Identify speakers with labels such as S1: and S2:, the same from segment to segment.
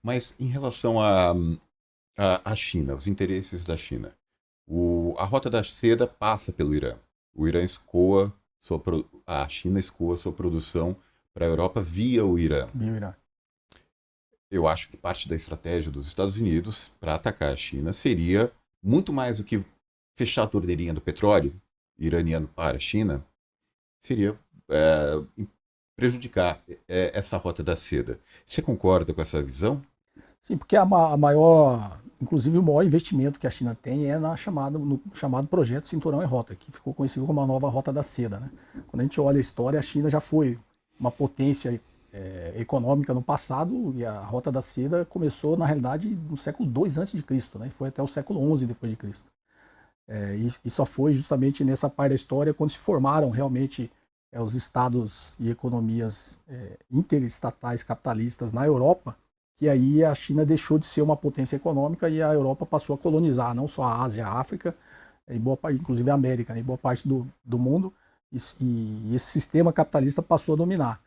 S1: Mas em relação à China, os interesses da China, a Rota da Seda passa pelo Irã. O Irã escoa a China escoa sua produção para a Europa via o Irã.
S2: Vira.
S1: Eu acho que parte da estratégia dos Estados Unidos para atacar a China seria muito mais do que fechar a torneirinha do petróleo iraniano para a China, seria prejudicar essa Rota da Seda. Você concorda com essa visão?
S2: Sim, porque a maior, inclusive o maior investimento que a China tem é no chamado projeto Cinturão e Rota, que ficou conhecido como a nova Rota da Seda, né? Quando a gente olha a história, a China já foi uma potência econômica no passado e a Rota da Seda começou, na realidade, no século II a.C., né? E foi até o século XI depois de Cristo. E só foi justamente nessa parte da história quando se formaram realmente os estados e economias interestatais capitalistas na Europa, que aí a China deixou de ser uma potência econômica e a Europa passou a colonizar não só a Ásia, a África, e boa parte, inclusive a América, né, e boa parte do mundo, e esse sistema capitalista passou a dominar.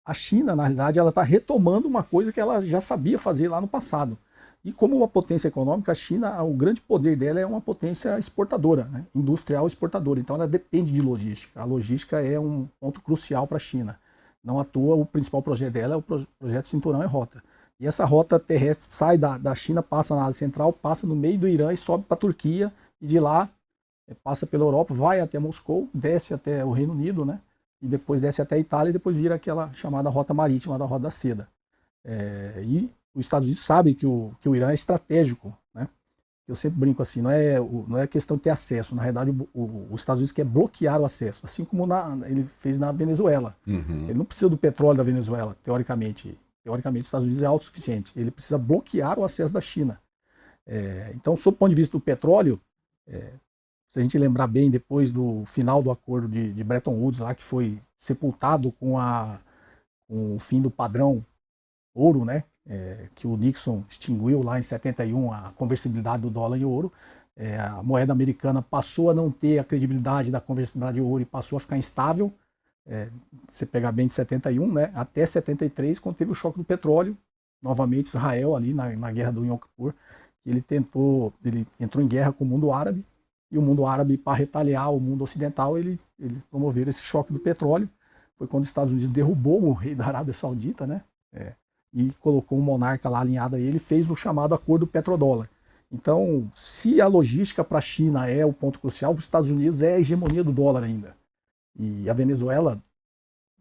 S2: A China, na realidade, ela está retomando uma coisa que ela já sabia fazer lá no passado. E como uma potência econômica, a China, o grande poder dela é uma potência exportadora, né, industrial exportadora. Então ela depende de logística. A logística é um ponto crucial para a China. Não à toa, o principal projeto dela é o projeto Cinturão e Rota. E essa rota terrestre sai da China, passa na Ásia Central, passa no meio do Irã e sobe para a Turquia, e de lá passa pela Europa, vai até Moscou, desce até o Reino Unido, né? E depois desce até a Itália e depois vira aquela chamada rota marítima da Rota da Seda. E os Estados Unidos sabem que o Irã é estratégico, né? Eu sempre brinco assim, não é questão de ter acesso, na realidade os Estados Unidos quer bloquear o acesso, assim como ele fez na Venezuela.
S1: Uhum.
S2: Ele não precisa do petróleo da Venezuela, teoricamente. Teoricamente, os Estados Unidos é autossuficiente. Ele precisa bloquear o acesso da China. Então, sob o ponto de vista do petróleo, se a gente lembrar bem, depois do final do acordo de Bretton Woods, lá que foi sepultado com o fim do padrão ouro, né? Que o Nixon extinguiu lá em 71 a conversibilidade do dólar em ouro. A moeda americana passou a não ter a credibilidade da conversibilidade de ouro e passou a ficar instável. Você pegar bem de 71, né, até 73, quando teve o choque do petróleo, novamente Israel ali na guerra do Yom Kippur, ele entrou em guerra com o mundo árabe, e o mundo árabe, para retaliar o mundo ocidental, eles promoveram esse choque do petróleo. Foi quando os Estados Unidos derrubou o rei da Arábia Saudita, né, e colocou um monarca lá alinhado a ele, fez o chamado acordo petrodólar. Então, se a logística para a China é o ponto crucial, para os Estados Unidos é a hegemonia do dólar ainda. E a Venezuela,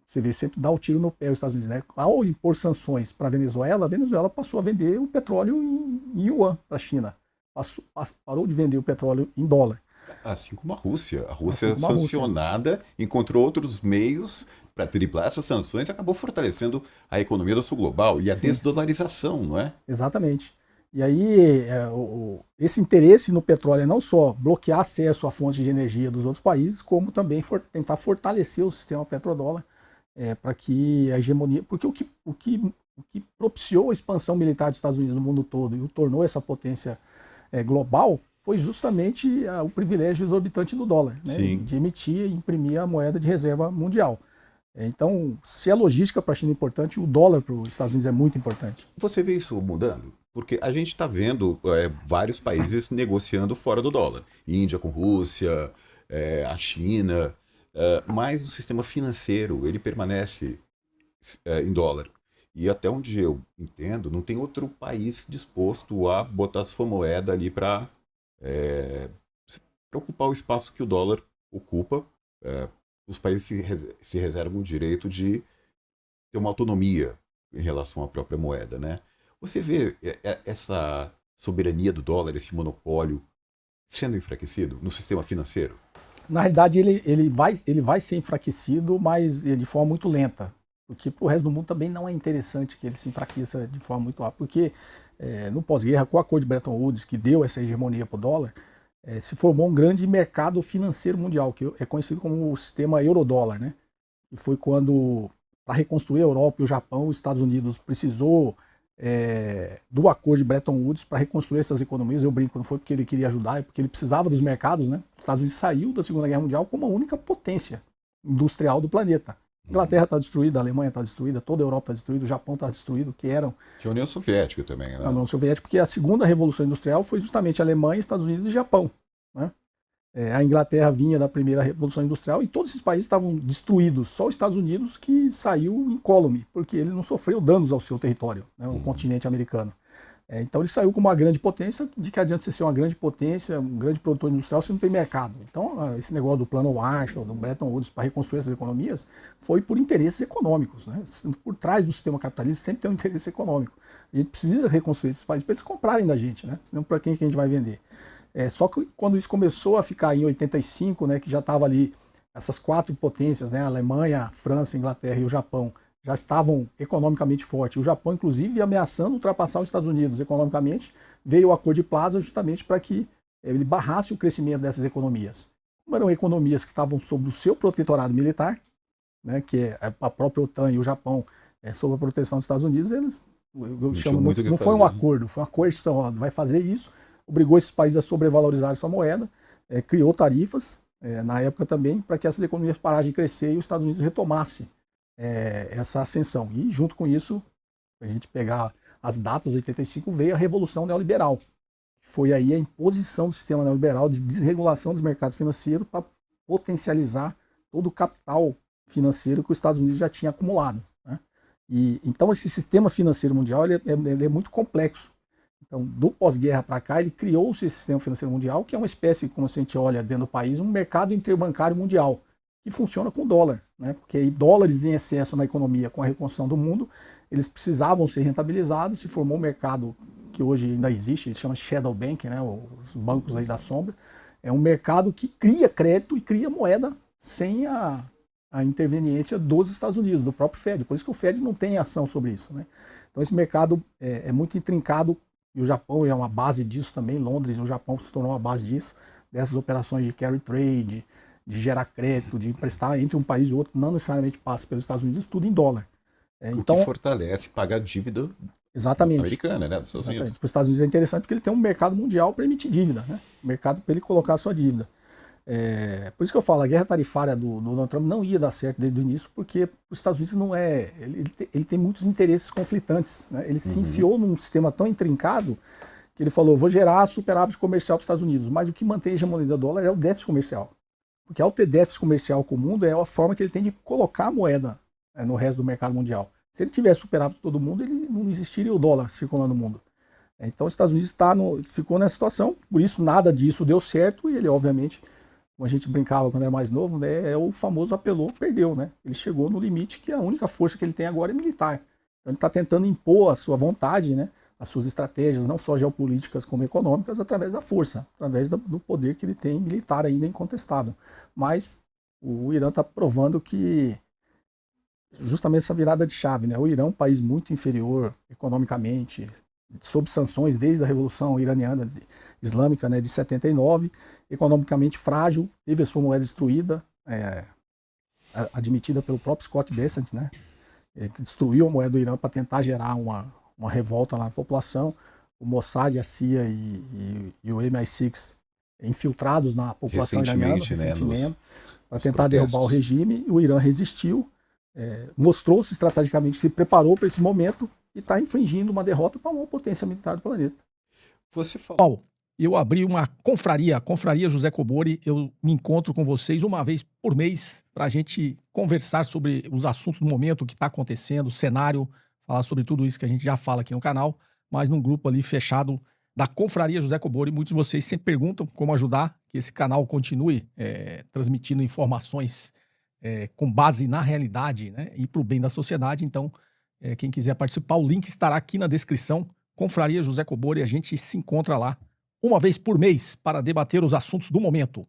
S2: você vê, sempre dá o tiro no pé os Estados Unidos, né? Ao impor sanções para a Venezuela passou a vender o petróleo em yuan para a China. Parou de vender o petróleo em dólar.
S1: Assim como a Rússia. A
S2: Assim
S1: Rússia
S2: como a Rússia.
S1: sancionada encontrou outros meios para driblar essas sanções e acabou fortalecendo a economia do sul global e a
S2: Sim,
S1: desdolarização, não é?
S2: exatamente. E aí, esse interesse no petróleo é não só bloquear acesso a fontes de energia dos outros países, como também tentar fortalecer o sistema petrodólar para que a hegemonia. Porque o que propiciou a expansão militar dos Estados Unidos no mundo todo e o tornou essa potência global foi justamente o privilégio exorbitante do dólar, né,
S1: Sim.
S2: de emitir e imprimir a moeda de reserva mundial. Então, se a logística para a China é importante, o dólar para os Estados Unidos é muito importante.
S1: Você vê isso mudando? Porque a gente está vendo vários países negociando fora do dólar. Índia com Rússia, a China, mas o sistema financeiro ele permanece em dólar. E até onde eu entendo, não tem outro país disposto a botar sua moeda ali para ocupar o espaço que o dólar ocupa. Os países se reservam o direito de ter uma autonomia em relação à própria moeda, né? Você vê essa soberania do dólar, esse monopólio, sendo enfraquecido no sistema financeiro?
S2: Na realidade, ele vai ser enfraquecido, mas de forma muito lenta. Porque para o resto do mundo também não é interessante que ele se enfraqueça de forma muito rápida. Porque no pós-guerra, com o acordo de Bretton Woods, que deu essa hegemonia para o dólar, se formou um grande mercado financeiro mundial, que é conhecido como o sistema eurodólar, né? E foi quando, para reconstruir a Europa e o Japão, os Estados Unidos precisou do acordo de Bretton Woods para reconstruir essas economias. Eu brinco, não foi porque ele queria ajudar, é porque ele precisava dos mercados, né? Os Estados Unidos saiu da Segunda Guerra Mundial como a única potência industrial do planeta. A Inglaterra está destruída, a Alemanha está destruída, toda a Europa está destruída, o Japão está destruído, que eram
S1: Tinha a União Soviética também, né?
S2: a União Soviética, porque a segunda revolução industrial foi justamente Alemanha, Estados Unidos e Japão, né? A Inglaterra vinha da primeira revolução industrial e todos esses países estavam destruídos. Só os Estados Unidos que saiu incólume, porque ele não sofreu danos ao seu território, né, o continente americano. Então ele saiu como uma grande potência. De que adianta você ser uma grande potência, um grande produtor industrial, se não tem mercado? Então esse negócio do plano Marshall, do Bretton Woods para reconstruir essas economias foi por interesses econômicos, né? Por trás do sistema capitalista sempre tem um interesse econômico. A gente precisa reconstruir esses países para eles comprarem da gente, né? Senão para quem que a gente vai vender? Só que quando isso começou a ficar em 85, né, que já estava ali, essas quatro potências, né, a Alemanha, a França, a Inglaterra e o Japão, já estavam economicamente fortes. O Japão, inclusive, ameaçando ultrapassar os Estados Unidos economicamente, veio o Acordo de Plaza justamente para que ele barrasse o crescimento dessas economias. Como eram economias que estavam sob o seu protetorado militar, né, que é a própria OTAN e o Japão, sob a proteção dos Estados Unidos, eles, eu chamo, não foi um acordo, foi uma coerção, ó, vai fazer isso, obrigou esses países a sobrevalorizar sua moeda, criou tarifas, na época também, para que essas economias parassem de crescer e os Estados Unidos retomassem essa ascensão. E junto com isso, a gente pegar as datas de 85, veio a Revolução Neoliberal. Foi aí a imposição do sistema neoliberal de desregulação dos mercados financeiros para potencializar todo o capital financeiro que os Estados Unidos já tinha acumulado, né? Então esse sistema financeiro mundial ele é muito complexo. Então, do pós-guerra para cá, ele criou-se esse sistema financeiro mundial, que é uma espécie, como a gente olha dentro do país, um mercado interbancário mundial, que funciona com dólar, né? Porque aí dólares em excesso na economia, com a reconstrução do mundo, eles precisavam ser rentabilizados, se formou um mercado que hoje ainda existe, ele chama Shadow Bank, né? Os bancos aí da sombra. É um mercado que cria crédito e cria moeda sem a interveniência dos Estados Unidos, do próprio Fed. Por isso que o Fed não tem ação sobre isso, né? Então esse mercado é muito intrincado. E o Japão é uma base disso também, Londres, o Japão se tornou uma base disso, dessas operações de carry trade, de gerar crédito, de emprestar entre um país e outro, não necessariamente passa pelos Estados Unidos, tudo em dólar.
S1: Então, o que fortalece pagar a dívida americana, né, dos Estados Unidos.
S2: Para os Estados Unidos é interessante porque ele tem um mercado mundial para emitir dívida, né? Mercado para ele colocar a sua dívida. Por isso que eu falo, a guerra tarifária do Donald Trump não ia dar certo desde o início, porque os Estados Unidos não é. Ele tem muitos interesses conflitantes, né? Ele se enfiou num sistema tão intrincado que ele falou: vou gerar superávit comercial para os Estados Unidos, mas o que mantém a hegemonia do dólar é o déficit comercial. Porque ao ter déficit comercial com o mundo, é a forma que ele tem de colocar a moeda no resto do mercado mundial. Se ele tivesse superávit todo mundo, ele não existiria o dólar circulando no mundo. Então os Estados Unidos ficou nessa situação, por isso nada disso deu certo e ele, obviamente, como a gente brincava quando era mais novo, né, é o famoso apelou, perdeu, né? Ele chegou no limite que a única força que ele tem agora é militar. Então ele está tentando impor a sua vontade, né, as suas estratégias, não só geopolíticas como econômicas, através da força, através do poder que ele tem militar ainda incontestável. Mas o Irã está provando que justamente essa virada de chave, né? O Irã é um país muito inferior economicamente, sob sanções desde a Revolução Iraniana Islâmica, né, de 79, economicamente frágil, teve a sua moeda destruída, admitida pelo próprio Scott Bessent, né, que destruiu a moeda do Irã para tentar gerar uma revolta lá na população. O Mossad, a CIA e o MI6 infiltrados na população iraniana recentemente, para tentar derrubar o regime. O Irã resistiu, mostrou-se estrategicamente, se preparou para esse momento e está infringindo uma derrota para a maior potência militar do planeta.
S3: Você falou. Eu abri uma confraria, a Confraria José Cobori. Eu me encontro com vocês uma vez por mês para a gente conversar sobre os assuntos do momento, o que está acontecendo, o cenário, falar sobre tudo isso que a gente já fala aqui no canal, mas num grupo ali fechado da Confraria José Cobori. Muitos de vocês sempre perguntam como ajudar que esse canal continue transmitindo informações com base na realidade, né, e para o bem da sociedade. Então, quem quiser participar, o link estará aqui na descrição. Confraria José Cobori, a gente se encontra lá uma vez por mês para debater os assuntos do momento.